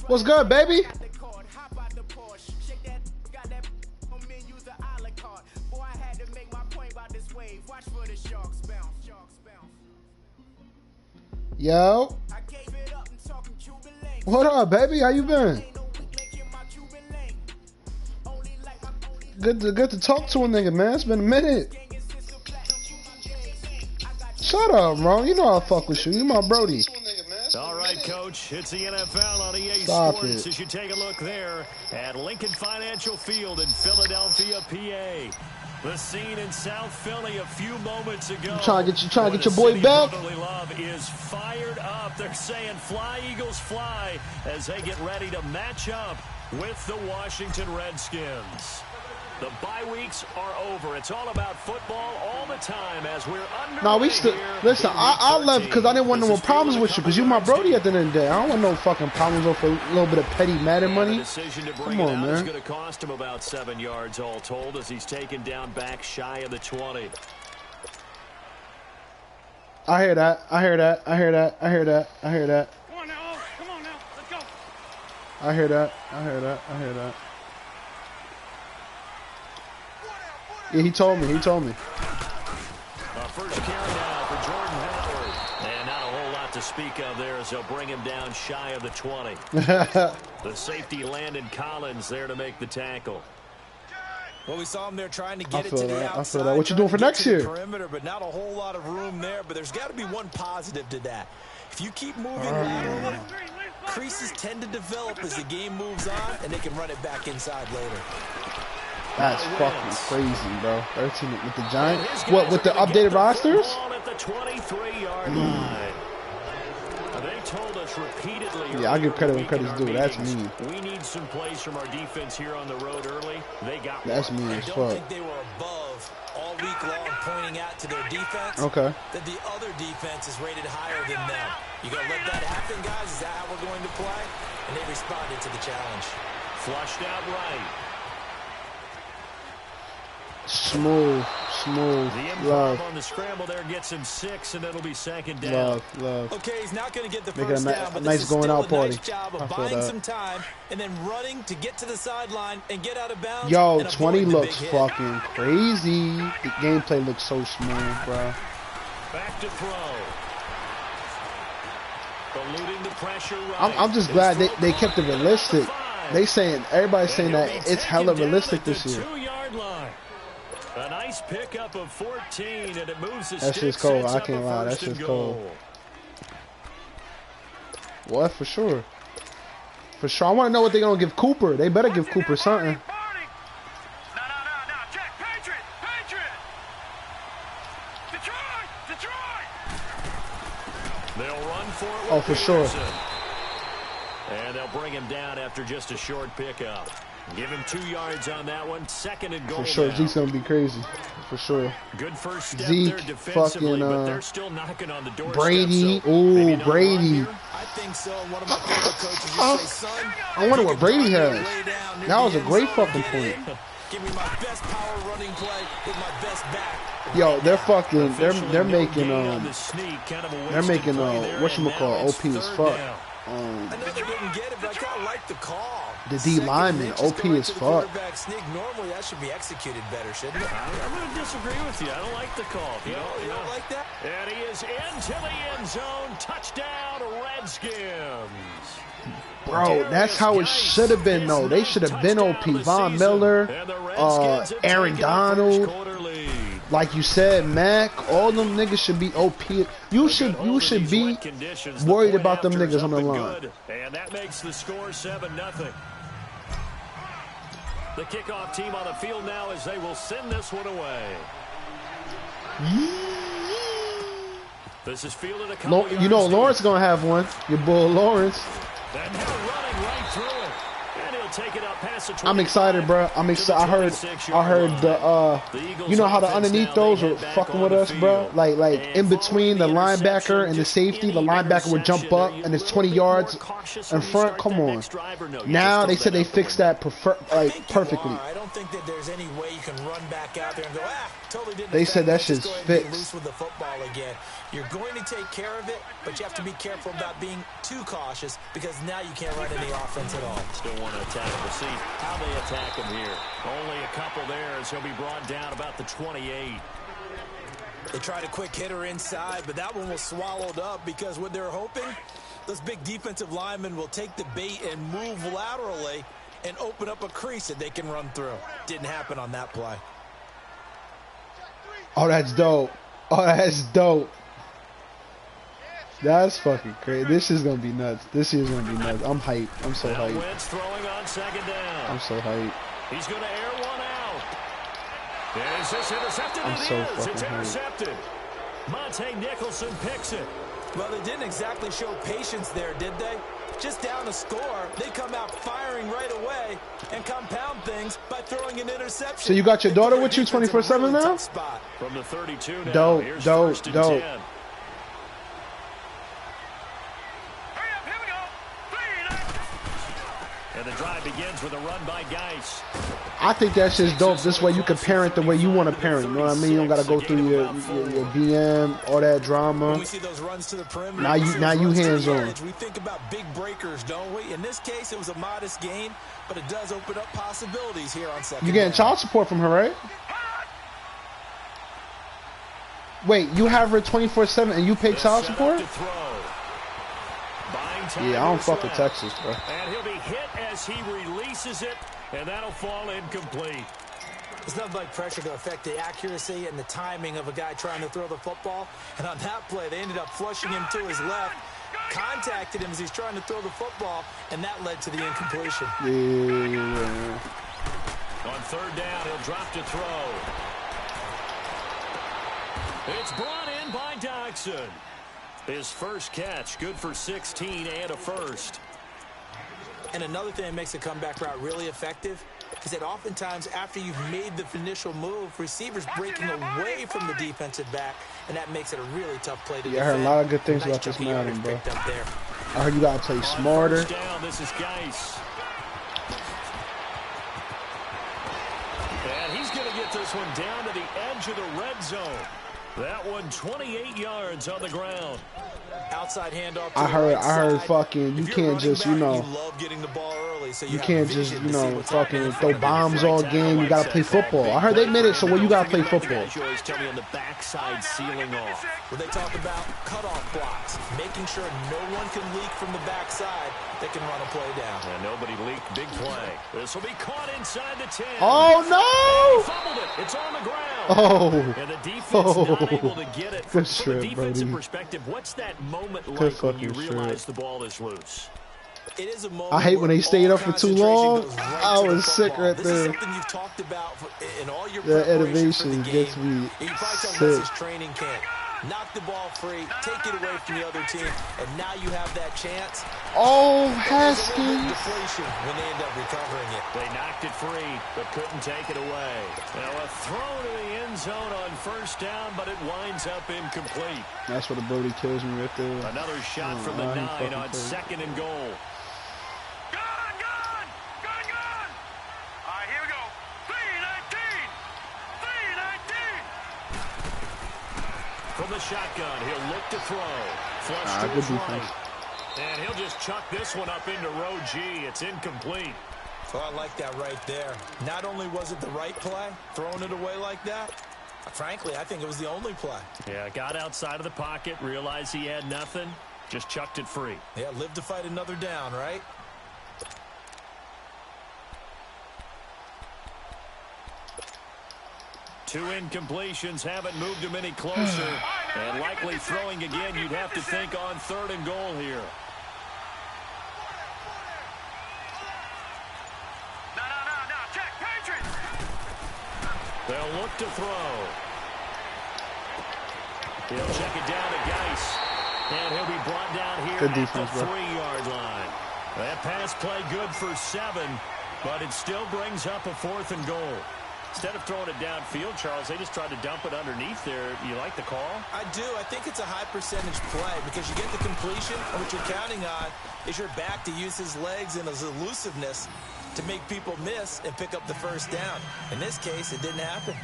What's good, baby? Yo. What up, baby? How you been? Good to talk to a nigga, man. It's been a minute. Shut up, bro. You know I fuck with you. You my brody. All right, Coach. It's the NFL on EA Stop Sports it. as you take a look there at Lincoln Financial Field in Philadelphia, PA. The scene in South Philly a few moments ago. Trying to get your boy back. Brotherly love is fired up. They're saying fly, Eagles, fly as they get ready to match up with the Washington Redskins. The bye weeks are over. It's all about football all the time as we're under. No, we still listen. I left because I didn't want no more problems with you because you my brody at the end of the day. I don't want no fucking problems over a little bit of petty Madden money. Come on, man. It's going to cost him about 7 yards all told as he's taken down back shy of the 20. I hear that. I hear that. I hear that. I hear that. I hear that. Come on now. Come on now. Let's go. I hear that. I hear that. I hear that. Yeah, he told me. He told me. First carry now for Jordan Howard. And not a whole lot to speak of there as they'll bring him down shy of the 20. The safety Landon Collins there to make the tackle. Well, we saw him there trying to get it to the outside. I feel that. What you doing for next year? Perimeter, but not a whole lot of room there. But there's got to be one positive to that. If you keep moving laterally, creases tend to develop as the game moves on, and they can run it back inside later. That's fucking crazy, bro. 13 with the Giants. What, with the updated rosters? At the 23-yard line. They told us repeatedly. Yeah, I give credit when credit's due. That's mean. We need some plays from our defense here on the road early. They got That's one. mean as I fuck. don't think they were above all week long pointing out to their defense. Okay. That the other defense is rated higher than them. You gonna let that happen, guys? Is that how we're going to play? And they responded to the challenge. Flushed out right. Smooth. The improv Love. on the scramble there gets him 6, and it'll be second down. Love. Okay, he's not going to get the Make it first a down, but nice this is going still out a party. nice job I of feel buying that. some time and then running to get to the sideline and get out of bounds. Yo, and 20 avoid the looks big hit. fucking crazy. The gameplay looks so smooth, bro. Back to throw. Eluding the pressure right. I'm just glad they kept it realistic. Everybody's saying that it's hella realistic this year. 2-yard line. A nice pickup of 14, and it moves the That shit's sticks, cold. sets I up can't a lie. That first and shit's goal. cold. What for sure? For sure. I want to know what they're gonna give Cooper. They better give Cooper something. No. Check. Patriot. Detroit. They'll run for it. Oh, with for sure. Peterson. And they'll bring him down after just a short pickup. Give him 2 yards on that one. Second and goal. For sure, now. Zeke's gonna be crazy. For sure. Good first step Zeke, there defensively, fucking, but they're still knocking on the doorstep. Brady. So maybe Ooh, not Brady. run here. I think so. One of my favorite coaches used to say, son, I wonder what Brady has. lay down near That was the a end great zone, fucking get point. in, give me my best power running play with my best back. Yo, they're fucking. Officially They're no making gain on the sneak, kind of a They're wasted making play there, whatchamacallit, and now it's OP as third fuck. down. I know they didn't get it, but I kind of like the call. The D Second lineman, and just OP go right as to the fuck. quarterback sneak. Normally, that should be executed better, shouldn't it? I'm going to disagree with you. I don't like the call. You don't like that? And he is into the end zone. Touchdown, Redskins. Bro, that's how it should have been, though. They should have been OP. Von Miller, Aaron Donald, like you said, Mac. All them niggas should be OP. You should be worried about them niggas on the line. And that makes the score 7-0. The kickoff team on the field now as they will send this one away. This is fielded a couple You know yards Lawrence deep. gonna have one. Your boy Lawrence. And now running right through it. And he'll take it up past I'm excited, bro. I'm excited. I heard the you know how the underneath those are fucking with us, bro. Like in between the linebacker and the safety, the linebacker would jump up and it's 20 yards in front. Come on. Now they said they fixed that perfectly. I don't think that there's any way you can run back out there and go, totally didn't. They said that shit's fixed. Loose with the football again. You're going to take care of it, but you have to be careful about being too cautious because now you can't run any offense at all. Still want to attack him. We'll see how they attack him here. Only a couple there as he'll be brought down about the 28. They tried a quick hitter inside, but that one was swallowed up because what they're hoping, those big defensive linemen will take the bait and move laterally and open up a crease that they can run through. Didn't happen on that play. Oh, that's dope. Oh, that's dope. That's fucking crazy. This is gonna be nuts. This is gonna be nuts. I'm hyped. I'm so hyped. Wentz throwing on second down. I'm so hyped. He's gonna air one out. Is this intercepted? I'm so fucking It's intercepted. Monte Nicholson picks it. Well, they didn't exactly show patience there, did they? Just down a score, they come out firing right away and compound things by throwing an interception. So you got your daughter with you 24/7 now? From the 32 now. Dope, Here's dope, first and dope. 10. And the drive begins with a run by Geis. I think that's just dope. This way you can parent the way you want to parent. You know what I mean? You don't got to go through your BM, all that drama. When we see those runs to the perimeter, Now you hands on. We think about big breakers, don't we? In this case, it was a modest gain, but it does open up possibilities here on second. You getting down. child support from her, right? Wait, you have her 24/7 and you pay child support? Yeah, I don't fuck with Texas, bro. And he'll be hit as he releases it, and that'll fall incomplete. There's nothing like pressure to affect the accuracy and the timing of a guy trying to throw the football. And on that play, they ended up flushing him to his left, contacted him as he's trying to throw the football, and that led to the incompletion. Yeah. On third down, he'll drop to throw. It's brought in by Dodson. His first catch, good for 16 and a first. And another thing that makes a comeback route really effective is that oftentimes after you've made the initial move, receivers breaking away from the defensive back, and that makes it a really tough play to defend. I heard a lot of good things about this Madden, bro. I heard you got to play smarter. Down, this is Geis. And he's going to get this one down to the edge of the red zone. That one 28 yards on the ground. Outside handoff. I heard fucking, you can't just, you know, you can't just, you know, fucking throw bombs all game. You got to play football. I heard they made it so well, you got to play football. You always tell me on the backside sealing off. Well, they talk about cutoff blocks, making sure no one can leak from the backside that can run a play down. And nobody leaked. Big play. This will be caught inside the 10. Oh, no! He fumbled it. It's on the ground. Oh. And the defense not able to get it. Good From a shit, defensive Brody. perspective, what's that moment Good like when you fucking realize shit. the ball is loose? It is a moment I hate when they stayed up for too long. I to the was sick football. right This is there. something you've talked about in all your The preparation for the innovation game. gets me You probably tell sick. Wes's training camp. Knock the ball free, take it away from the other team, and now you have that chance. Oh, There's a little bit of Haskins. deflation when they end up recovering it. They knocked it free, but couldn't take it away. Now a throw to the end zone on first down, but it winds up incomplete. That's what the Brody kills me right there. Another shot from the 9 on second and goal. Here we go. 3-19. 3-19. From the shotgun, he'll look to throw. Flush to good his defense. right. And he'll just chuck this one up into row G. It's incomplete. So I like that right there. Not only was it the right play, throwing it away like that, frankly, I think it was the only play. Yeah, got outside of the pocket, realized he had nothing, just chucked it free. Yeah, live to fight another down, right? Two incompletions haven't moved him any closer. And likely throwing again, you'd have to think on third and goal here. No. Check. Patriots. They'll look to throw. He'll check it down to Geis. And he'll be brought down here Good at defense, the bro. 3-yard line. That pass play good for 7. But it still brings up a 4th and goal. Instead of throwing it downfield, Charles, they just tried to dump it underneath there. You like the call? I do. I think it's a high percentage play because you get the completion, and what you're counting on is your back to use his legs and his elusiveness to make people miss and pick up the first down. In this case, it didn't happen.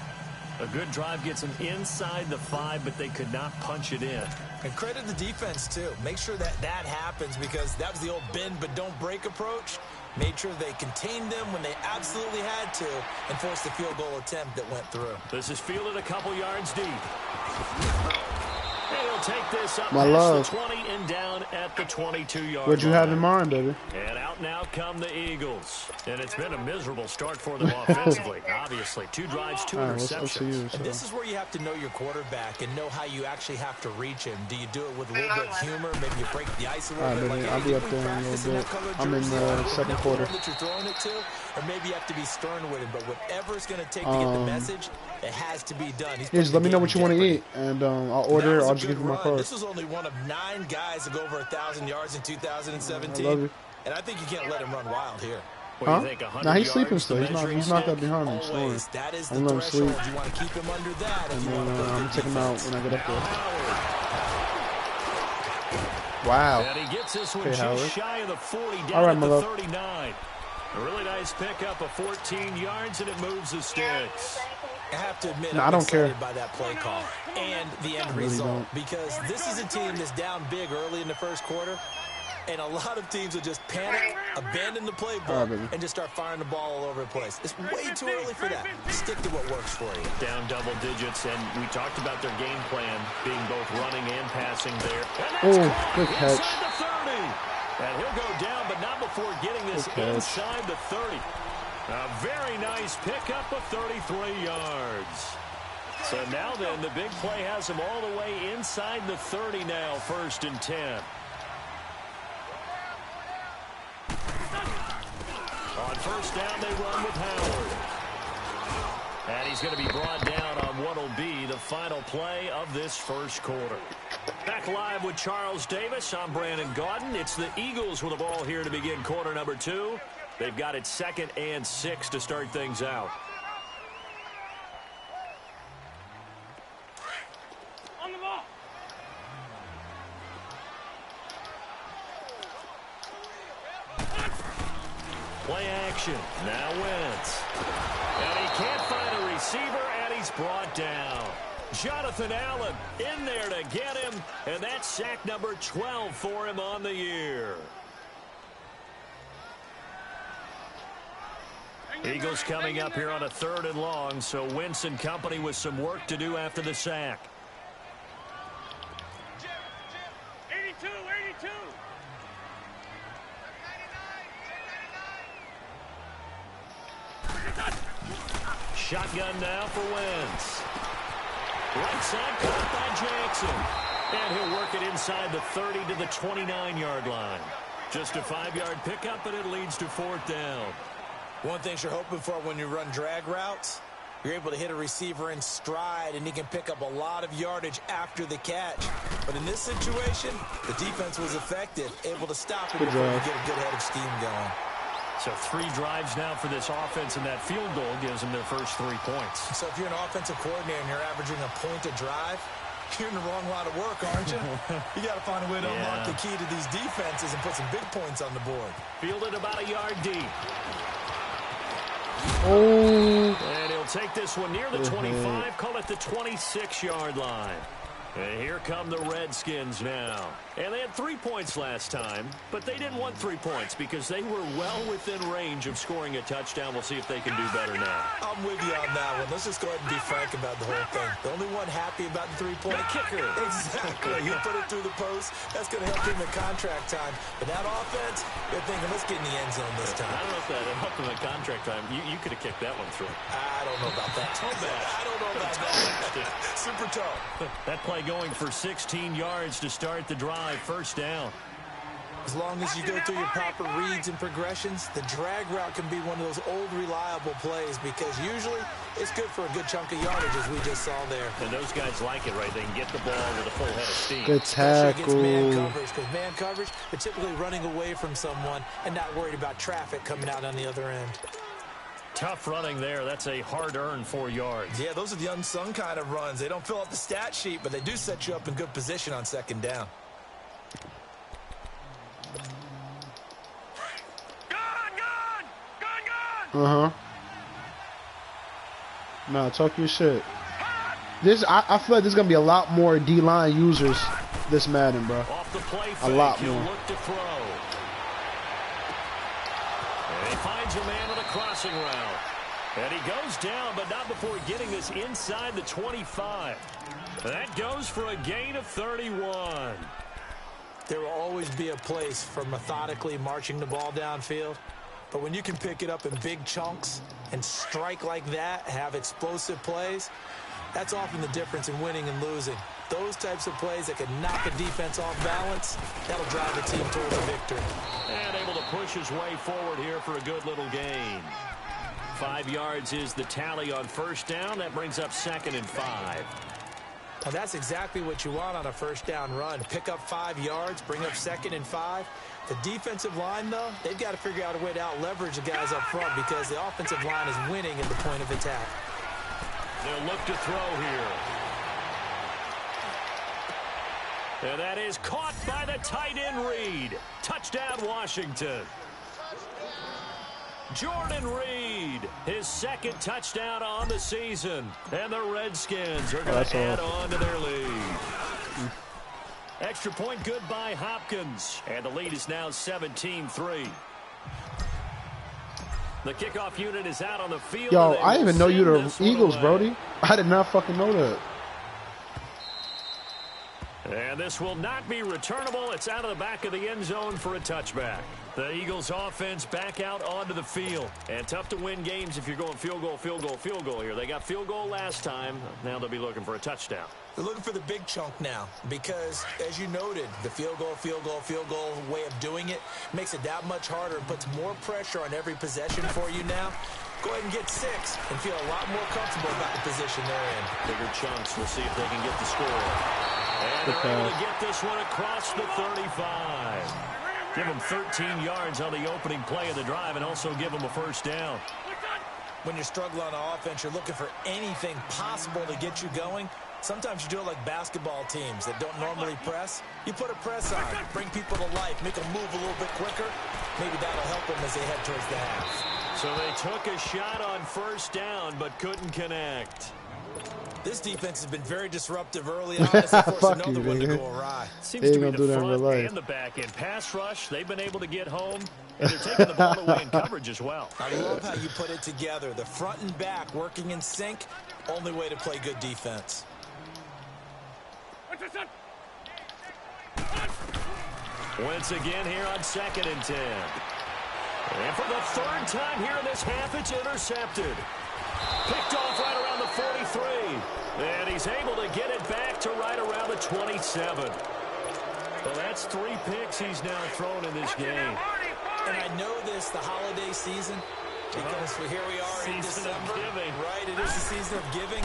A good drive gets them inside the 5, but they could not punch it in. And credit the defense, too. Make sure that happens because that was the old bend but don't break approach. Made sure they contained them when they absolutely had to and forced the field goal attempt that went through. This is fielded a couple yards deep. And he'll take this up My past love. the 20 and down at the 22-yard line. What'd you have in mind, baby? And out now come the Eagles. And it's been a miserable start for them offensively, obviously. 2 drives, 2 interceptions. And this is where you have to know your quarterback and know how you actually have to reach him. Do you do it with a little bit of humor? Maybe you break the ice a little bit. Baby, Like, I'll be up there in a little bit. I'm in the second quarter. That you're throwing it to, or maybe you have to be stern with him. But whatever it's going to take to get the message, it has to be done. Just let me know what you want to eat, and I'll order. I'll just give you my card. This was only one of 9 guys to go over 1,000 yards in 2017. I love you. And I think you can't let him run wild here. Huh? Nah, he's sleeping still. He's not that behind me. Snoring. That is I'm the letting him sleep. threshold. You want to keep him under that. And then I'm gonna take him out when I get up there. Wow. And he gets this one Okay, just Howard. shy of the 40 down All right, at my the love. 39. A really nice pickup of 14 yards, and it moves the sticks. I have to admit, No, I I'm don't excited care. by that play call and the end really result don't. because this is a team that's down big early in the first quarter, and a lot of teams will just panic, abandon the playbook, and just start firing the ball all over the place. It's way too early for that. Stick to what works for you. Down double digits, and we talked about their game plan being both running and passing there. Oh, good catch. Inside the 30. And he'll go down, but not before getting this inside the 30. A very nice pickup of 33 yards. So now then, the big play has him all the way inside the 30 now, 1st and 10. On 1st down, they run with Howard. And he's going to be brought down on what will be the final play of this first quarter. Back live with Charles Davis. I'm Brandon Gaudin. It's the Eagles with the ball here to begin quarter number 2. They've got it 2nd and 6 to start things out. On the ball. Play action. Now Wentz. And he can't find a receiver, and he's brought down. Jonathan Allen in there to get him, and that's sack number 12 for him on the year. Eagles coming up here on a 3rd and long, so Wentz and company with some work to do after the sack. 82, 82. Shotgun now for Wentz. Right side caught by Jackson. And he'll work it inside the 30 to the 29-yard line. Just a 5-yard pickup, and it leads to 4th down. One thing you're hoping for when you run drag routes, you're able to hit a receiver in stride, and he can pick up a lot of yardage after the catch. But in this situation, the defense was effective, able to stop it before you get a good head of steam going. So 3 drives now for this offense, and that field goal gives them their first 3 points. So if you're an offensive coordinator and you're averaging a point a drive, you're in the wrong line of work, aren't you? You got to find a way to unlock the key to these defenses and put some big points on the board. Fielded about a yard deep. Oh. And he'll take this one near the 25, call it the 26-yard line. And here come the Redskins now. And they had 3 points last time, but they didn't want 3 points because they were well within range of scoring a touchdown. We'll see if they can do better now. I'm with you on that one. Let's just go ahead and be frank about the whole thing. The only one happy about the 3-point kicker. Exactly. He'll put it through the post. That's going to help him in contract time. But that offense, they're thinking, let's get in the end zone this time. I don't know if that helped him in contract time. You could have kicked that one through. I don't know about that. I don't know about that. Super tough. That play going for 16 yards to start the drive. 1st down. As long as you go through your proper reads and progressions, the drag route can be one of those old reliable plays because usually it's good for a good chunk of yardage, as we just saw there. And those guys like it, right? They can get the ball with a full head of steam. Good tackle. Against man coverage, because man coverage, they're typically running away from someone and not worried about traffic coming out on the other end. Tough running there. That's a hard-earned 4 yards. Yeah, those are the unsung kind of runs. They don't fill up the stat sheet, but they do set you up in good position on second down. Uh-huh. Nah, talk your shit. I feel like there's gonna be a lot more D-line users this Madden, bro. Off the play a lot more. Look to throw. And he finds a man on a crossing route. And he goes down, but not before getting this inside the 25. That goes for a gain of 31. There will always be a place for methodically marching the ball downfield. But when you can pick it up in big chunks and strike like that, have explosive plays, that's often the difference in winning and losing. Those types of plays that can knock a defense off balance, that'll drive the team towards a victory. And able to push his way forward here for a good little gain. 5 yards is the tally on first down. That brings up 2nd and 5. And that's exactly what you want on a first down run. Pick up 5 yards, bring up 2nd and 5. The defensive line, though, they've got to figure out a way to out-leverage the guys up front because the offensive line is winning at the point of attack. They'll look to throw here. And that is caught by the tight end Reed. Touchdown, Washington. Jordan Reed, his 2nd touchdown on the season. And the Redskins are going to add on to their lead. Extra point good by Hopkins. And the lead is now 17-3. The kickoff unit is out on the field. Yo, I didn't even know you were the Eagles, Brody. I did not fucking know that. And this will not be returnable. It's out of the back of the end zone for a touchback. The Eagles offense back out onto the field. And tough to win games if you're going field goal, field goal, field goal here. They got field goal last time. Now they'll be looking for a touchdown. They're looking for the big chunk now because, as you noted, the field goal way of doing it makes it that much harder and puts more pressure on every possession for you now. Go ahead and get 6 and feel a lot more comfortable about the position they're in. Bigger chunks. We'll see if they can get the score. And they're able to get this one across the 35. Give them 13 yards on the opening play of the drive and also give them a first down. When you're struggling on offense, you're looking for anything possible to get you going. Sometimes you do it like basketball teams that don't normally press. You put a press on, bring people to life, make them move a little bit quicker. Maybe that'll help them as they head towards the half. So they took a shot on first down but couldn't connect. This defense has been very disruptive early on. It's forced another one to go awry. Seems to be the front and the back end. Pass rush, they've been able to get home, and they're taking the ball away in coverage as well. I love how you put it together. The front and back working in sync, only way to play good defense. Once again here on 2nd and 10. And for the 3rd time here in this half, it's intercepted. Picked off right around the 43. And he's able to get it back to right around the 27. Well, that's 3 picks he's now thrown in this game. And I know this, the holiday season, because here we are in December. Right, it is the season of giving.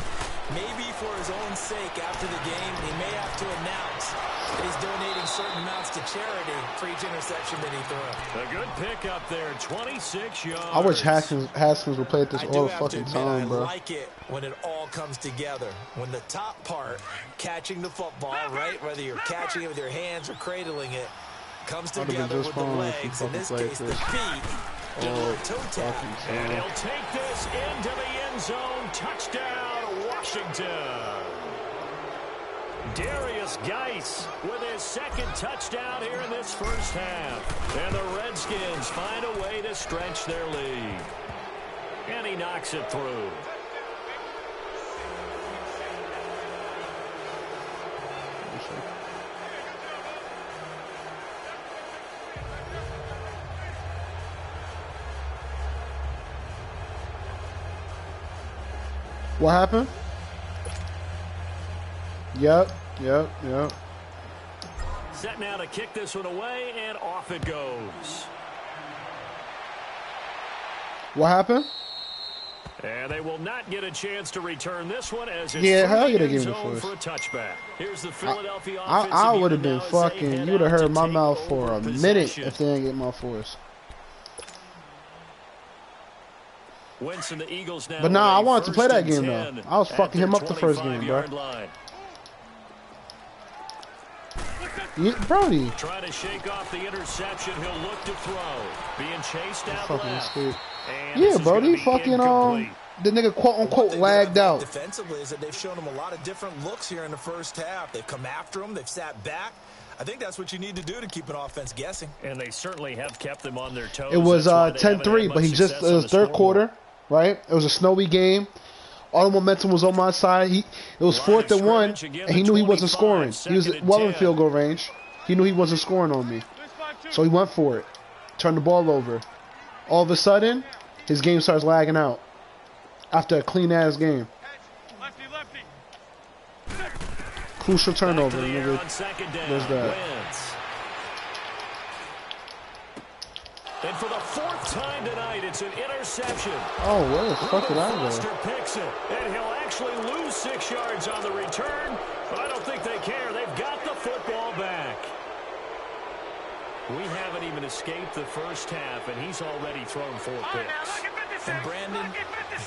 Maybe for his own sake, after the game, he may have to announce that he's donating certain amounts to charity for each interception that he threw. A good pick up there, 26 yards. I wish Haskins would play at this all the fucking time, bro. I like it when it all comes together. When the top part, catching the football, right, whether you're catching it with your hands or cradling it, comes together with the legs, in this case, the feet. Toe tap. And he'll take this into the end zone. Touchdown, Washington. Darius Geis with his 2nd touchdown here in this first half. And the Redskins find a way to stretch their lead. And he knocks it through. What happened? Yep. Set now to kick this one away, and off it goes. What happened? And they will not get a chance to return this one as it's how you end give zone it for a touchback. Here's the Philadelphia I would have been offensive unit now as they fucking. head You would have out heard to my take mouth for over a minute possession. if they didn't get my force. Winston, the Eagles now. But nah, I with a wanted to play that first game and though. 10 I was at fucking him their up the first game, bro. 25-yard line. Brody. Trying to shake off the interception. He'll look to throw. Being chased out Fucking left. escape. And Yeah, this is Brody. gonna be Fucking incomplete. the nigga quote unquote lagged out. Defensively is that they've shown them a lot of different looks here in the first half. They've come after them. They've sat back. I think that's what you need to do to keep an offense guessing. And they certainly have kept them on their toes. It was That's why they haven't 10-3, had but much he just success it on was the third scoreboard. quarter, right? It was a snowy game. All the momentum was on my side. It was Line of 4th and 1, scrimmage again, and he the knew he wasn't 25, scoring. He was second and well in 10. field goal range. He knew he wasn't scoring on me, so he went for it. Turned the ball over. All of a sudden, his game starts lagging out after a clean ass game. Lefty, lefty. Crucial turnover. Back to the air Nigga. on second down. There's that. Wentz. And for the 4th time tonight, it's an interception. Oh, where the fuck did I Foster go? picks it, and he'll actually lose 6 yards on the return, but I don't think they care. They've got the football back. We haven't even escaped the first half, and he's already thrown 4 picks. And Brandon,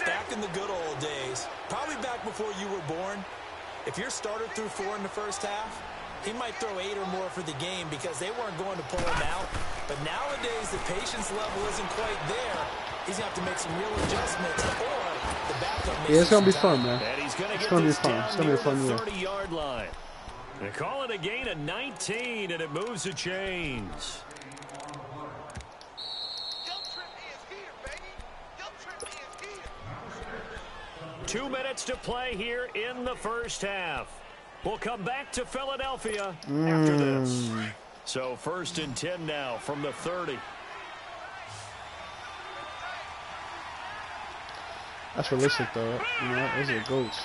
back in the good old days, probably back before you were born, if your starter threw 4 in the first half, he might throw 8 or more for the game because they weren't going to pull him out. But nowadays, the patience level isn't quite there. He's going to have to make some real adjustments, or the backup makes Yeah, it's gonna be some fun, time. man. And he's going to It's get gonna be this fun. down It's gonna be a near fun the year. 30-yard line. They call it a gain of 19, and it moves the chains. 2 minutes to play here in the first half. We'll come back to Philadelphia after this. So 1st and 10 now from the 30. That's realistic though. You know, those are goats.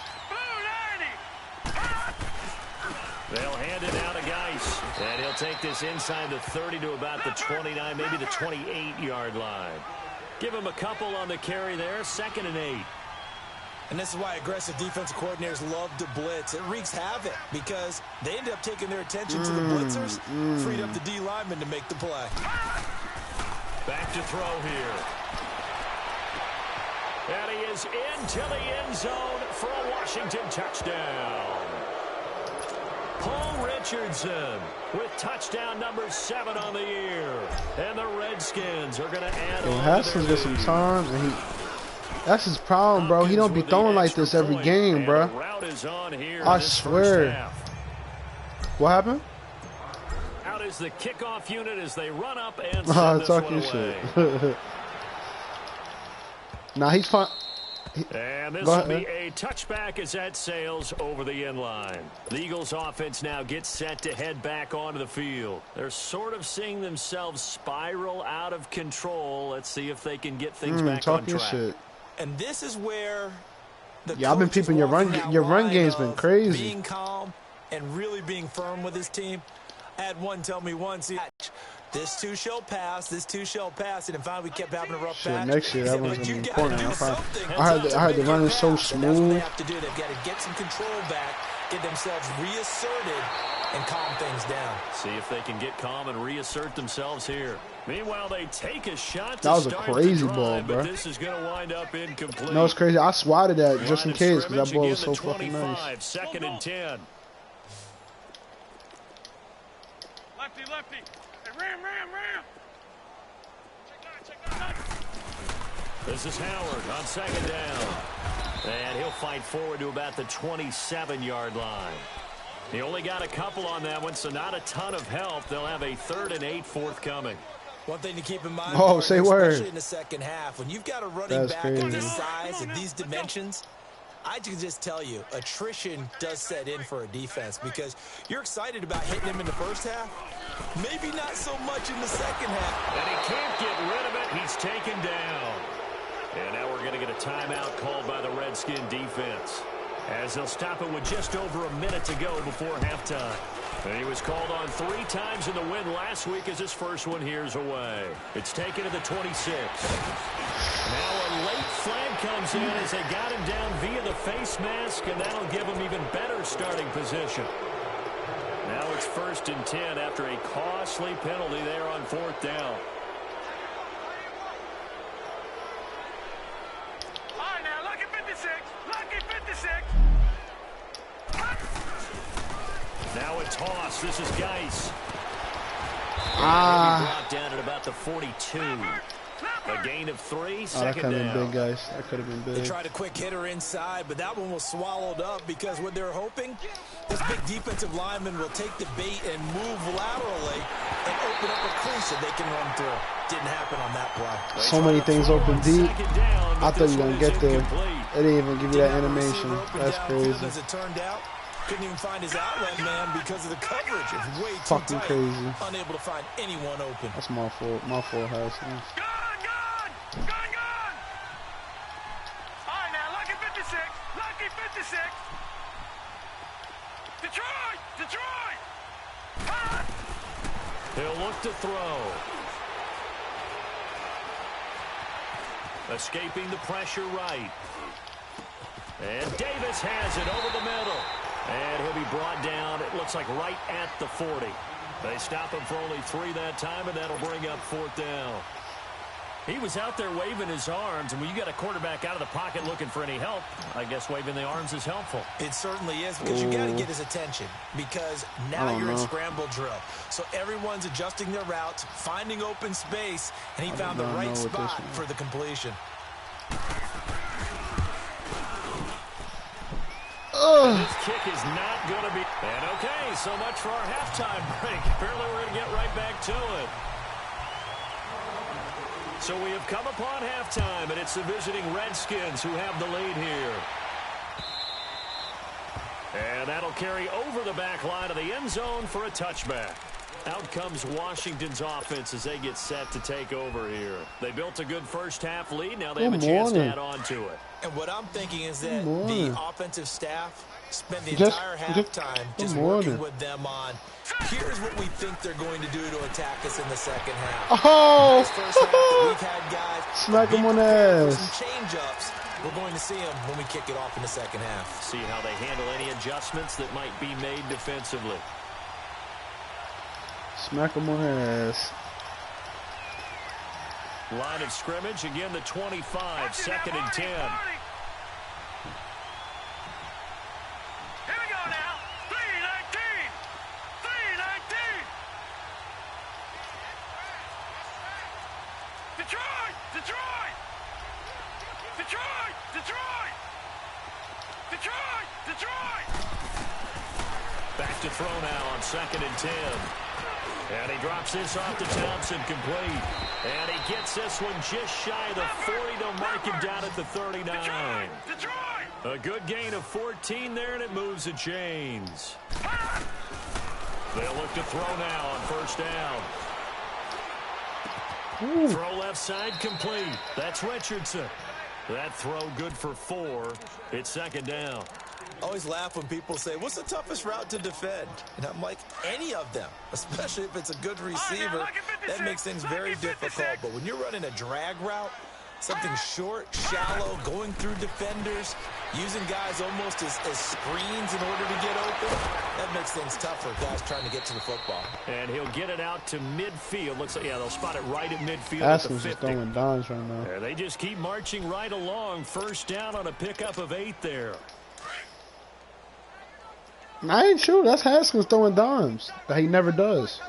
They'll hand it out to Geis. And he'll take this inside the 30 to about the 29, maybe the 28-yard line. Give him a couple on the carry there. 2nd and 8. And this is why aggressive defensive coordinators love to blitz. It wreaks havoc because they end up taking their attention to the blitzers, freed up the D lineman to make the play. Back to throw here. And he is into the end zone for a Washington touchdown. Paul Richardson with touchdown number 7 on the year. And the Redskins are going to add on. Haskins get some time, and that's his problem, bro. He don't be throwing like this every game, bro. I swear. What happened? Out is the kickoff unit as they run up and send this one away. Shit. Nah, he's fine. And this will be a touchback as that sails over the end line. The Eagles offense now gets set to head back onto the field. They're sort of seeing themselves spiral out of control. Let's see if they can get things back on track. Shit. And this is where the I've been peeping your run game's been crazy. Being calm and really being firm with his team. I had one tell me once, this too shall pass, this too shall pass, and finally we kept having a rough patch. Next year that one's gonna be important. I heard the run is so smooth. That's what they have to do. They've got to get some control back, get themselves reasserted, and calm things down. See if they can get calm and reassert themselves here. Meanwhile, they take a shot to that was a start crazy the drive, ball, bro. but this is going to wind up incomplete. No, it's crazy. I swatted that just in Line of case because that scrimmage ball again, was so the fucking 25, nice. 2nd and 10. Lefty, lefty. Hey, ram. Check out. This is Howard on 2nd down. And he'll fight forward to about the 27-yard line. He only got a couple on that one, so not a ton of help. They'll have a 3rd and 8 forthcoming. One thing to keep in mind, Oh, say word. especially in the second half, when you've got a running back of this size and these dimensions, I can just tell you, attrition does set in for a defense because you're excited about hitting him in the first half. Maybe not so much in the second half. And he can't get rid of it. He's taken down. And now we're going to get a timeout called by the Redskin defense. As they'll stop it with just over a minute to go before halftime. And he was called on 3 times in the win last week as his first one here's away. It's taken to the 26. Now a late flag comes in as they got him down via the face mask, and that'll give him even better starting position. Now it's 1st and 10 after a costly penalty there on 4th down. All right, now, lucky 56. Lucky 56. Now a toss. This is Geis. Brought down at about the 42. A gain of 3, that could have down. been big, guys. That could have been big. They tried a quick hitter inside, but that one was swallowed up because what they're hoping, this big defensive lineman will take the bait and move laterally and open up a crease that they can run through. Didn't happen on that play. So many things open deep. I thought you were going to get there. It didn't even give you that animation. That's crazy. As it turned out, couldn't even find his outlet man because of the coverage. It was way too Fucking tight. crazy. Unable to find anyone open. That's my fault. My fault, Houston. Gone! All right, now, lucky 56. Lucky 56. Detroit! He'll look to throw. Escaping the pressure right. And Davis has it over the middle. And he'll be brought down, it looks like right at the 40. They stop him for only 3 that time, and that'll bring up 4th down. He was out there waving his arms, and when you got a quarterback out of the pocket looking for any help, I guess waving the arms is helpful. It certainly is, because you got to get his attention, because now you're in scramble drill. So everyone's adjusting their routes, finding open space, and he found the right spot for the completion. This kick is not going to be... And okay, so much for our halftime break. Apparently we're going to get right back to it. So we have come upon halftime, and it's the visiting Redskins who have the lead here. And that'll carry over the back line of the end zone for a touchback. Out comes Washington's offense as they get set to take over here. They built a good first-half lead. Now they have a chance to add on to it. And what I'm thinking is that the offensive staff spend the entire halftime just working with them on, here's what we think they're going to do to attack us in the second half. Oh! This first half that we've had guys smack him on the ass. Some change-ups. We're going to see them when we kick it off in the second half. See how they handle any adjustments that might be made defensively. Smack him on the ass. Line of scrimmage, again the 25, 2nd and 10. Here we go now. 3-19. 3-19. Detroit! Detroit! Detroit! Detroit! Detroit! Detroit! Back to throw now on 2nd and 10. And he drops this off to Thompson, complete. And he gets this one just shy of the 40 to mark him down at the 39. Detroit! A good gain of 14 there, and it moves the chains. They'll look to throw now on 1st down. Throw left side, complete. That's Richardson. That throw good for 4. It's 2nd down. I always laugh when people say, what's the toughest route to defend? And I'm like, any of them, especially if it's a good receiver. That makes things very difficult. But when you're running a drag route, something short, shallow, going through defenders, using guys almost as screens in order to get open, that makes things tough for guys trying to get to the football. And he'll get it out to midfield. Looks like, yeah, they'll spot it right at midfield. Haskins is throwing dimes right now. Yeah, they just keep marching right along. 1st down on a pickup of 8 there. I ain't sure. That's Haskins throwing dimes. That he never does.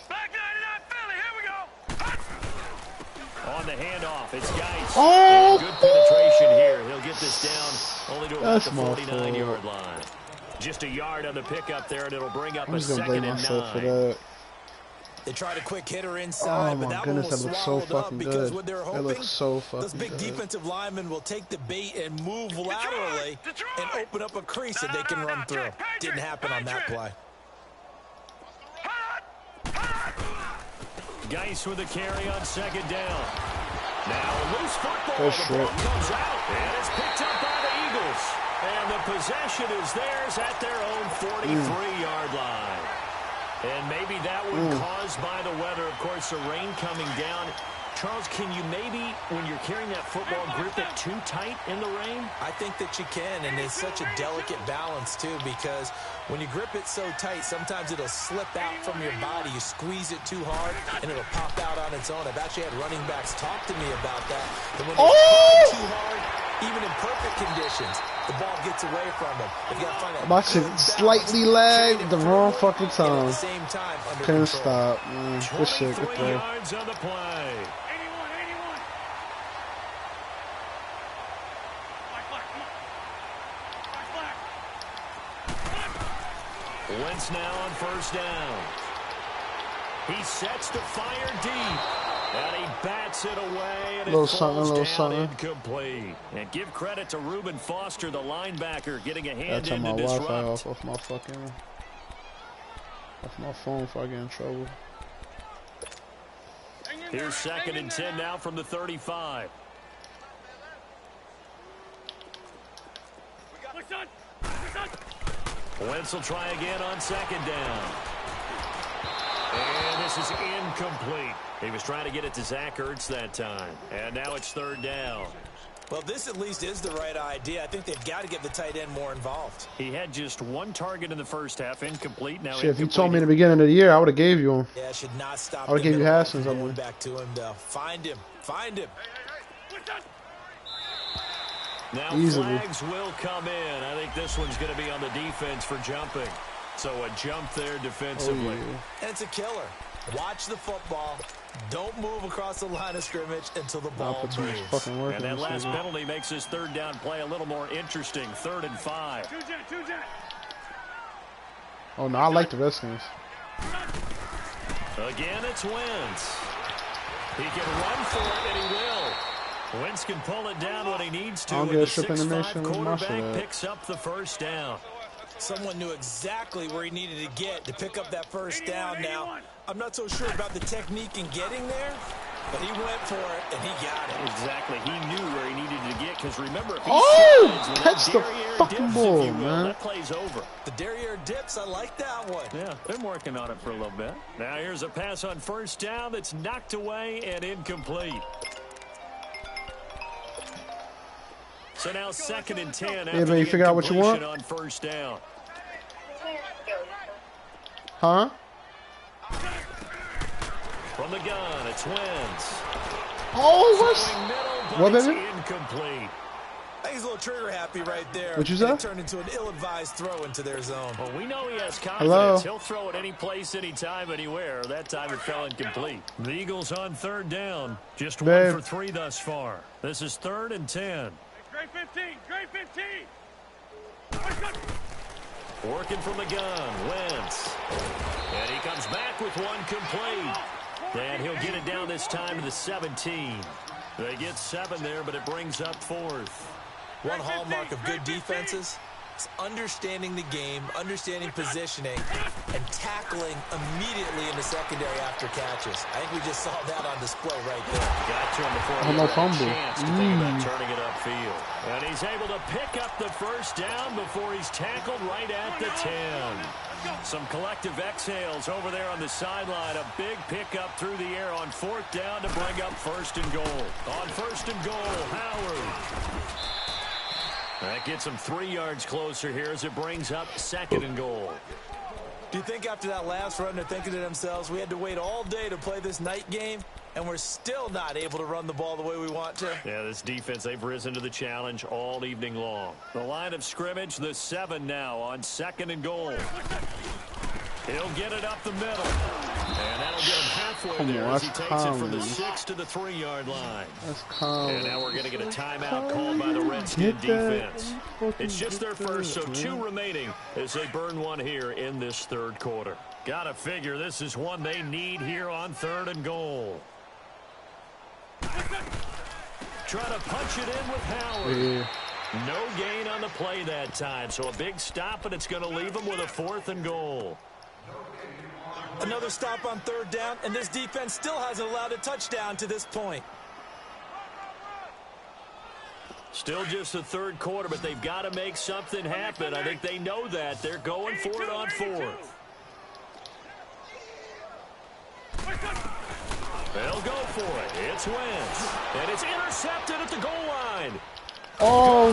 Back 99 Philly, here we go. On the handoff, it's Geis. Oh! Good penetration here. He'll get this down only to about That's the 49-yard line. Just a yard on the pickup there, and it'll bring up a 2nd and 9. For that. They tried a quick hitter inside, but that one was swallowed up because what they're hoping, this big defensive lineman will take the bait and move laterally and open up a crease that they can run through. Didn't happen on that play. Geis with a carry on 2nd down. Now a loose football. The ball comes out, and it's picked up by the possession is theirs at their own 43-yard line. And maybe that one caused by the weather. Of course, the rain coming down. Charles, can you maybe, when you're carrying that football, grip it too tight in the rain? I think that you can, and it's such a delicate balance, too, because when you grip it so tight, sometimes it'll slip out from your body. You squeeze it too hard, and it'll pop out on its own. I've actually had running backs talk to me about that. And when they try too hard, even in perfect conditions, the ball gets away from them. They've got to find that my shit slightly lagged the wrong fucking time. At the same time, Couldn't stop. Good shit. Good play. yards on the play. 81. Wentz now on first down. He sets to fire deep. And he bats it away, and it falls down incomplete. And give credit to Reuben Foster, the linebacker, getting a hand in to disrupt. Wi-Fi off my fucking, off my phone if I get in trouble. Here's 2nd and 10 now from the 35. Wentz will try again on 2nd down. And this is incomplete. He was trying to get it to Zach Ertz that time. And now it's 3rd down. Well, this at least is the right idea. I think they've got to get the tight end more involved. He had just one target in the first half, incomplete. Now, shit, if you told me in the beginning of the year, I would have gave you him. Yeah, should not stop. I would have gave you Haskins. Going back to him, though. Find him. Now easily. Flags will come in. I think this one's going to be on the defense for jumping. So a jump there defensively. Oh, yeah. And it's a killer. Watch the football. Don't move across the line of scrimmage until the ball moves. And that last penalty makes this 3rd down play a little more interesting. 3rd and 5. Oh, no, I like the Redskins. Again, it's Wentz. He can run for it, and he will. Wentz can pull it down when he needs to. I'll get a strip animation with my quarterback picks up the first down. Someone knew exactly where he needed to get to pick up that first down. Now, I'm not so sure about the technique in getting there, but he went for it, and he got it. Exactly. He knew where he needed to get, because remember, if he catch the fucking ball, man. That play's over. The derriere dips, I like that one. Yeah, been working on it for a little bit. Now here's a pass on first down that's knocked away and incomplete. So now 2nd and 10. Yeah, man, you figure out what you want? On first down. Huh? From the gun, it's Wentz. Oh, what, baby? Incomplete. I think he's a little trigger happy right there. What you say? It turned into an ill-advised throw into their zone. Well, we know he has confidence. Hello? He'll throw it any place, anytime, anywhere. That time it fell incomplete. The Eagles on 3rd down. Just Babe. 1 for 3 thus far. This is 3rd and 10. Grade 15. Grade 15. Working from the gun, Wentz. And he comes back with one complete. And he'll get it down this time to the 17. They get 7 there, but it brings up 4th. One hallmark of good defenses is understanding the game, understanding positioning, and tackling immediately in the secondary after catches. I think we just saw that on display right there. Got to him before he had a chance to think about turning it upfield. And he's able to pick up the first down before he's tackled right at the 10. Some collective exhales over there on the sideline. A big pickup through the air on 4th down to bring up 1st and goal. On 1st and goal, Howard. That gets him 3 yards closer here as it brings up 2nd and goal. Do you think after that last run they're thinking to themselves, we had to wait all day to play this night game, and we're still not able to run the ball the way we want to? Yeah, this defense, they've risen to the challenge all evening long. The line of scrimmage, the 7 now on 2nd and goal. He'll get it up the middle. And that'll get him halfway there as he takes it from the 6 to the 3-yard line. That's calm. And now we're going to get a timeout called by the Redskin defense. It's just their first, so 2 remaining as they burn one here in this 3rd quarter. Gotta figure this is one they need here on 3rd and goal. Try to punch it in with Howard. Yeah. No gain on the play that time, so a big stop, and it's going to leave them with a 4th and goal. Another stop on 3rd down, and this defense still hasn't allowed a touchdown to this point. Still just the third quarter, but they've got to make something happen. I think they know that. They're going for it on fourth. They'll go for it. It's Wentz. And it's intercepted at the goal line. Oh,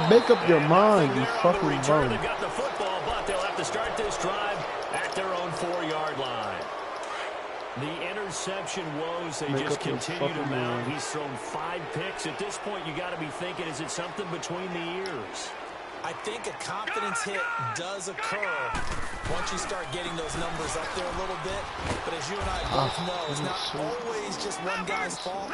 make up your mind, you fucking bum. They've got the football, but they'll have to start this drive at their own 4-yard line. The interception woes, they just continue to mount. He's thrown 5 picks. At this point, you got to be thinking, is it something between the ears? I think a confidence hit does occur once you start getting those numbers up there a little bit. But as you and I both know, it's not always just one guy's fault.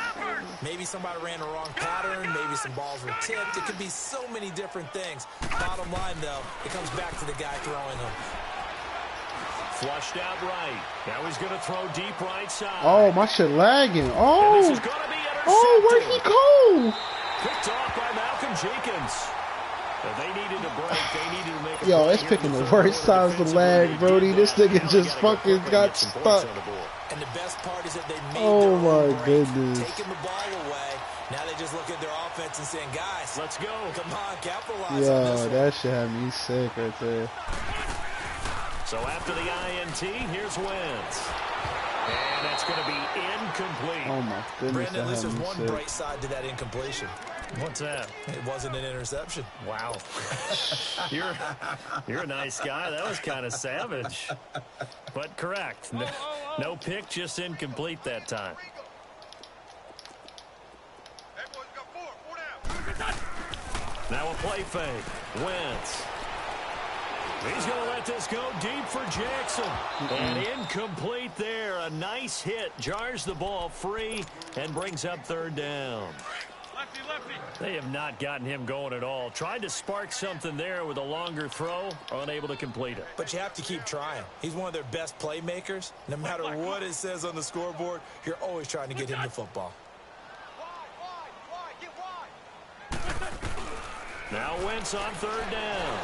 Maybe somebody ran the wrong pattern. Maybe some balls were tipped. It could be so many different things. Bottom line, though, it comes back to the guy throwing them. Flushed out right. Now he's going to throw deep right side. Oh, my shit lagging. Oh, this is going to be where'd he go? Picked off by Malcolm Jenkins. They needed a break. They needed to make a Yo, it's picking the worst times to lag, Brody. This nigga just fucking got stuck. And the best part is that they made oh my goodness. Taking the ball away. Now they just look at their offense and saying, guys, let's go. Come on, capitalize on Yo, this that shit had me sick right there. So after the INT, here's Wentz. And that's going to be incomplete. Oh my goodness. Brandon, at least there's one bright side to that incompletion. What's that? It wasn't an interception. Wow. You're a nice guy. That was kind of savage. But correct. No pick, just incomplete that time. Now a play fake. Wentz. He's going to let this go deep for Jackson. And incomplete there. A nice hit. Jars the ball free and brings up third down. They have not gotten him going at all. Tried to spark something there with a longer throw. Unable to complete it. But you have to keep trying. He's one of their best playmakers. No matter what it says on the scoreboard, you're always trying to get him the football. Now Wentz on third down.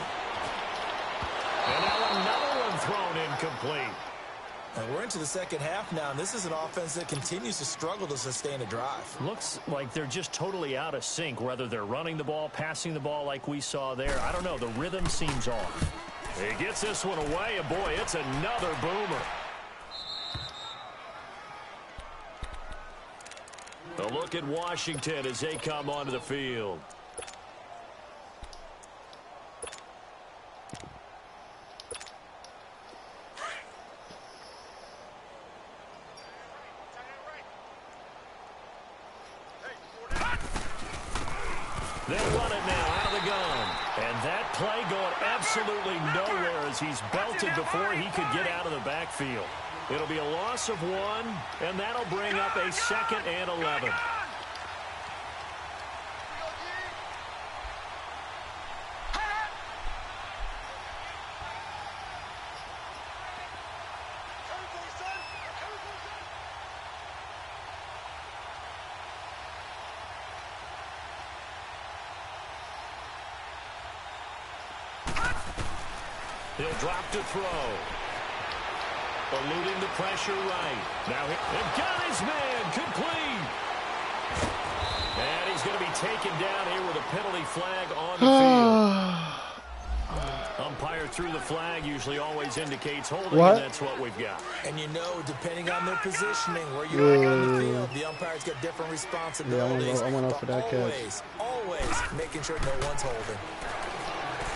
And now another one thrown incomplete. And we're into the second half now, and this is an offense that continues to struggle to sustain a drive. Looks like they're just totally out of sync, whether they're running the ball, passing the ball like we saw there. I don't know. The rhythm seems off. He gets this one away, and boy, it's another boomer. A look at Washington as they come onto the field. They run it now out of the gun. And that play going absolutely nowhere as he's belted before he could get out of the backfield. It'll be a loss of 1, and that'll bring up a 2nd and 11. He'll drop to throw. Eluding the pressure right. Now they've got his man complete. And he's going to be taken down here with a penalty flag on the field. Umpire threw the flag, usually always indicates holding, and that's what we've got. And you know, depending on their positioning, where you are on the field, the umpire's got different responsibilities. Yeah, I went up for that catch. Always making sure no one's holding.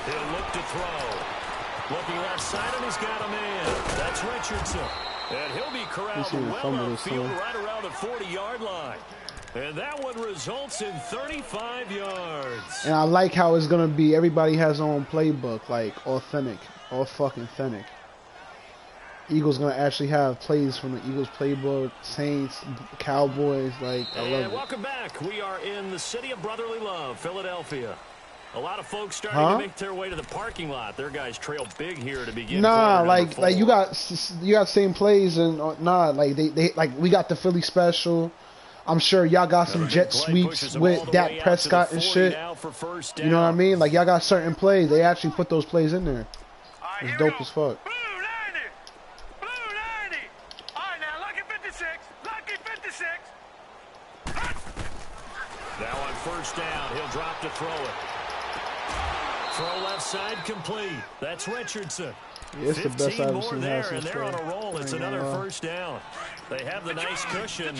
He'll look to throw. Looking left side, and he's got a man. That's Richardson. And he'll be corralled well upfield right around the 40-yard line. And that one results in 35 yards. And I like how it's going to be, everybody has their own playbook, like authentic, all fucking authentic. Eagles going to actually have plays from the Eagles playbook, Saints, Cowboys, like, I love it. Welcome back. We are in the city of brotherly love, Philadelphia. A lot of folks starting to make their way to the parking lot. Their guys trail big here to begin. Nah, like you got same plays and like they like we got the Philly special. I'm sure y'all got some jet sweeps with Dak Prescott and shit. You know what I mean? Like y'all got certain plays. They actually put those plays in there. It's dope as fuck. Blue 90. All right, now lucky 56. Lucky 56. Now on first down, he'll drop to throw it. Throw left side complete. That's Richardson. Yeah, it's the best I've more seen there, Houston and they're on a roll. It's another play. first down. They have the nice cushion.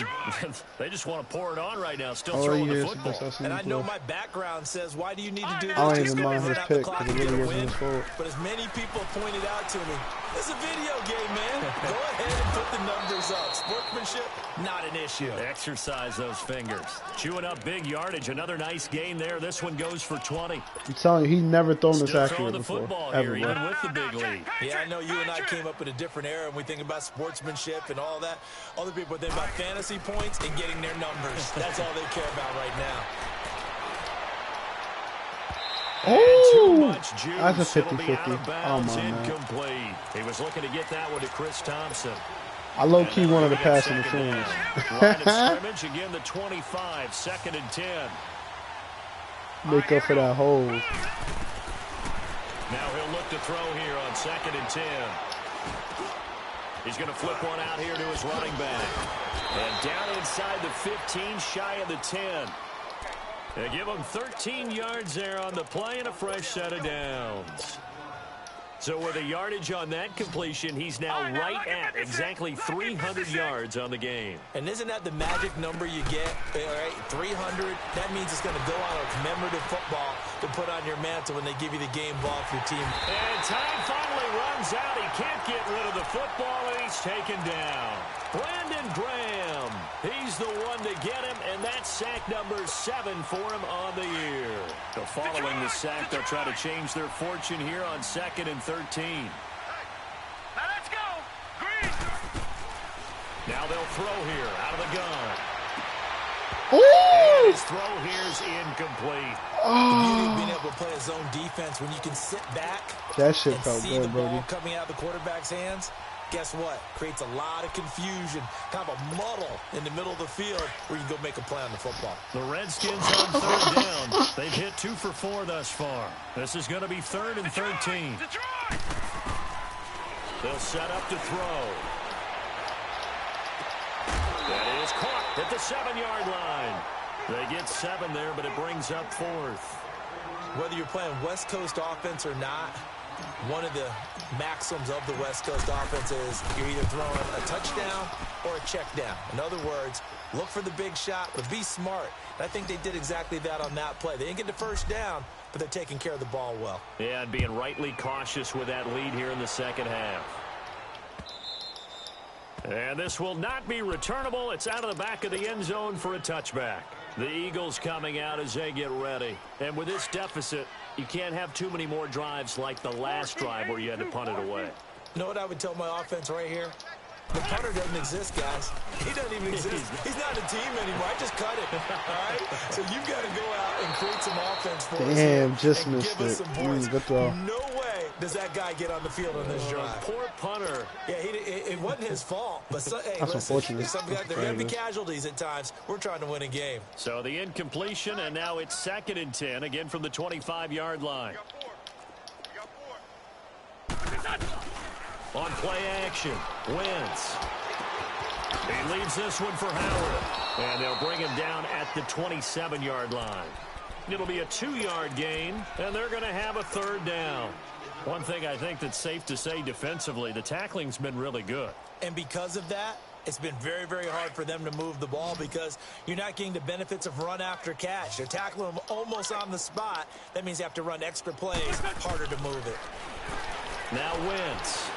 They just want to pour it on right now. Still Oh, throwing yeah, the it's the best football. I've seen And I know play. my background says, why do you need to do this? I don't Just even go mind run his out the pick clock because it and get really a wasn't win. his fault. But as many people pointed out to me, it's a video game, man. Go ahead and put the numbers up. Sportsmanship, not an issue. Exercise those fingers. Chewing up big yardage. Another nice gain there. This one goes for 20. I'm telling you, he's never thrown this Still accurate throwing the before. football Ever, here, bro. even with the big lead. Yeah, I know you and I came up in a different era, and we think about sportsmanship and all that. Other people think about fantasy points and getting their numbers. That's all they care about right now. Oh, Juice. that's a It'll be out 50-50. of bounds, Oh, my man. incomplete. He was looking to get that one to Chris Thompson. I low-key wanted to We got pass second interference. down. Line of scrimmage, again, the 25, 2nd and 10. Make up for that hole. Now he'll look to throw here on 2nd and 10. He's going to flip one out here to his running back. And down inside the 15, shy of the 10. They give him 13 yards there on the play and a fresh set of downs. So with a yardage on that completion, he's now right at exactly 300 yards on the game. And isn't that the magic number you get? All right, 300. That means it's going to go on a commemorative football to put on your mantle when they give you the game ball for your team. And time finally runs out. He can't get rid of the football, and he's taken down. Brandon Graham, he's the one to get him, and that's sack number 7 for him on the year. So following the sack, they'll try to change their fortune here on 2nd and 13. Now let's go. Green. Now they'll throw here out of the gun. Oh! His throw here's incomplete. The beauty of being able to play a zone defense when you can sit back That shit and felt see the good, ball Brody. coming out of the quarterback's hands. Guess what? Creates a lot of confusion, kind of a muddle in the middle of the field where you can go make a play on the football. The Redskins on 3rd down. They've hit 2 for 4 thus far. This is going to be 3rd and 13. Detroit. They'll set up to throw. That is caught at the 7-yard line. They get 7 there, but it brings up 4th. Whether you're playing West Coast offense or not, one of the maxims of the West Coast offense is you're either throwing a touchdown or a check down. In other words, look for the big shot, but be smart. And I think they did exactly that on that play. They didn't get the first down, but they're taking care of the ball well. Yeah, and being rightly cautious with that lead here in the second half. And this will not be returnable. It's out of the back of the end zone for a touchback. The Eagles coming out as they get ready. And with this deficit, you can't have too many more drives like the last drive where you had to punt it away. You know what I would tell my offense right here? The punter doesn't exist, guys. He doesn't even exist. He's not a team anymore. I just cut it. All right? So you've got to go out and create some offense for us. Damn, just and missed give us it. some points. Good throw. No way does that guy get on the field on this drive. Poor punter. Yeah, it wasn't his fault. But hey, That's listen, unfortunate. there are going to be casualties at times. We're trying to win a game. So the incompletion, and now it's 2nd and 10, again from the 25-yard line. On play action, Wentz. He leaves this one for Howard. And they'll bring him down at the 27-yard line. It'll be a 2-yard gain, and they're going to have a 3rd down. One thing I think that's safe to say defensively, the tackling's been really good. And because of that, it's been very, very hard for them to move the ball because you're not getting the benefits of run after catch. They're tackling them almost on the spot. That means you have to run extra plays, harder to move it. Now Wentz.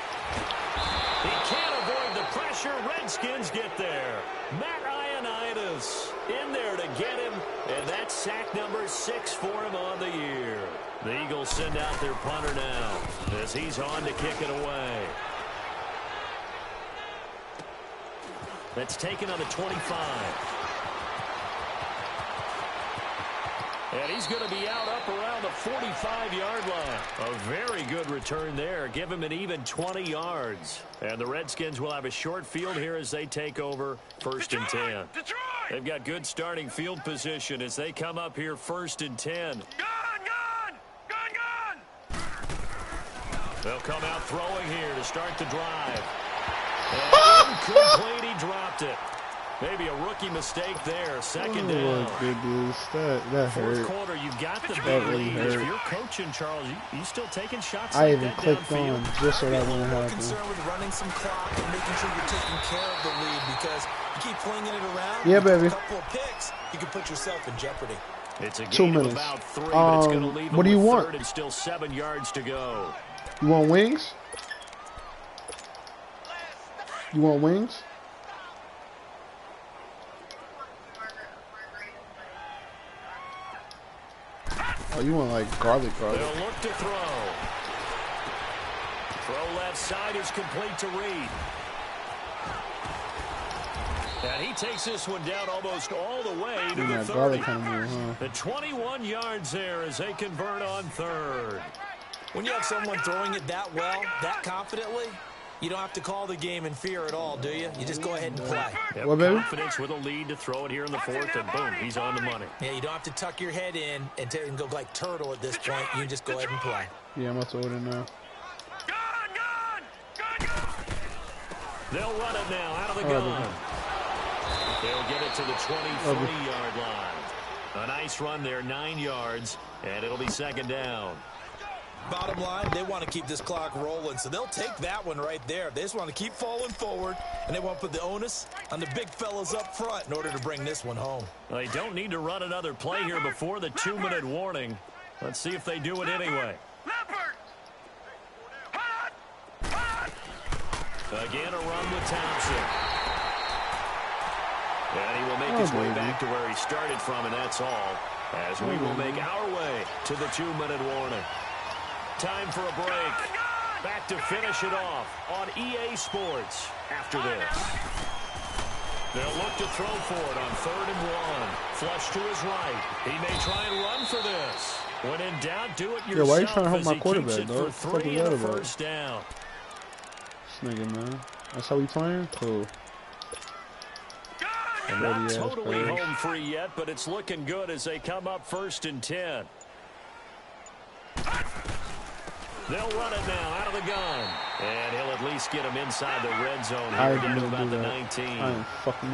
He can't avoid the pressure. Redskins get there. Matt Ioannidis in there to get him, and that's sack number 6 for him on the year. The Eagles send out their punter now as he's on to kick it away. That's taken on the 25. And he's going to be out up around the 45-yard line. A very good return there. Give him an even 20 yards. And the Redskins will have a short field here as they take over 1st and 10. Detroit. They've got good starting field position as they come up here 1st and 10. Gun. They'll come out throwing here to start the drive. And incomplete, he dropped it. Maybe a rookie mistake there. Second down. Oh, goodness. That hurt. Fourth quarter, you've got the big really lead. hurt. If you're coaching, Charles, you still taking shots I like even that clicked downfield? on just so that I'm wouldn't more happen. concerned with running some clock and making sure you're taking care of the lead because you keep flinging it around. Yeah, you baby. A couple of picks, you can put yourself in jeopardy. It's a 2 gain of minutes. about 3, but it's going to leave What do them you with want? third and still 7 yards to go. You want wings? You want wings? Oh, you want like garlic. They'll look to throw. Throw left side is complete to Reed. And he takes this one down almost all the way to the 30. The 21 yards there as they convert on third. When you have someone throwing it that well, that confidently, you don't have to call the game in fear at all, do you? You just go ahead and play. What, baby? Confidence with a lead to throw it here in the fourth, and boom, he's on the money. Yeah, you don't have to tuck your head in and go like turtle at this point. You just go ahead and play. Yeah, I'm about to order now. They'll run it now out of the gun. They'll get it to the 23-yard line. A nice run there, 9 yards, and it'll be second down. Bottom line, they want to keep this clock rolling, so they'll take that one right there. They just want to keep falling forward, and they want to put the onus on the big fellas up front in order to bring this one home. They don't need to run another play here before the 2-minute warning. Let's see if they do it anyway. Again, a run with Thompson. And he will make his way back to where he started from, and that's all, as we will make our way to the 2-minute warning. Time for a break. Back to finish it off on EA Sports after this. They'll look to throw for it on 3rd and 1. Flush to his right. He may try and run for this. When in doubt, do it yourself. Yeah, why are you trying to help as my he quarterback, keeps it dog? for What the 3 fuck and a is that about? first down. This nigga, man. That's how we playing? Cool. Not totally home free yet, but it's looking good as they come up 1st and 10. They'll run it now out of the gun. And he'll at least get him inside the red zone here down to about the 19.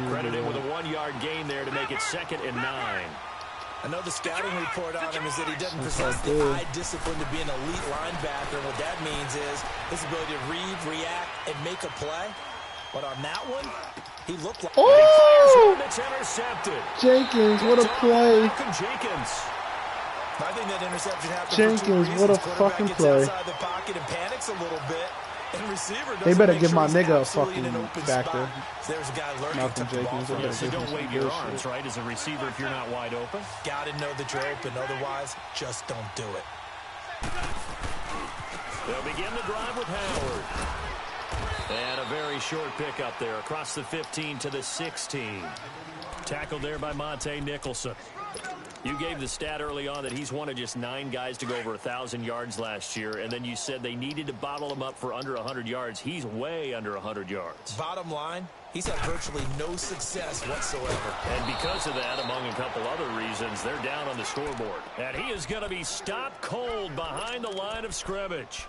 Credited with a 1-yard gain there to make it 2nd and 9. I know the scouting report on him is that he doesn't possess the eye discipline to be an elite linebacker. What that means is his ability to read, react, and make a play. But on that one, he looked like... Oh! It's intercepted. Jenkins, what a play. Jenkins. I think that interception happened Jenkins, what a fucking play. Outside the pocket and panics a little bit. And receiver they better make give sure my he's nigga a absolutely fucking in an open factor. spot. So there's a guy lurking Malcolm to the ball Jenkins. from So don't wave your arms, right, as a receiver if you're not wide open. Got to know that you're open. Otherwise, just don't do it. They'll begin the drive with Howard. And a very short pickup there across the 15 to the 16. Tackled there by Monte Nicholson. You gave the stat early on that he's one of just 9 guys to go over 1,000 yards last year, and then you said they needed to bottle him up for under 100 yards. He's way under 100 yards. Bottom line, he's had virtually no success whatsoever. And because of that, among a couple other reasons, they're down on the scoreboard. And he is going to be stopped cold behind the line of scrimmage.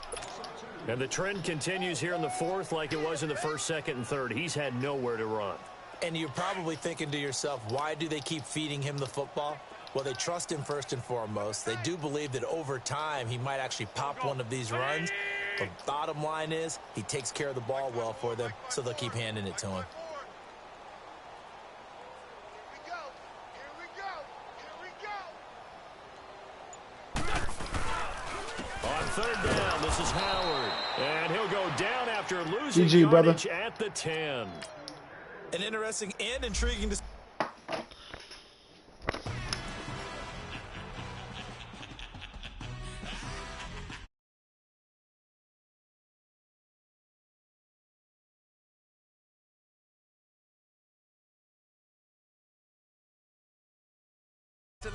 And the trend continues here in the fourth like it was in the 1st, 2nd, and 3rd. He's had nowhere to run. And you're probably thinking to yourself, why do they keep feeding him the football? Well, they trust him first and foremost. They do believe that over time he might actually pop one of these runs. But bottom line is he takes care of the ball well for them, so they'll keep handing it to him. On 3rd down, this is Howard. And he'll go down after losing GG, yardage brother. at the 10. An interesting and intriguing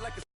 like a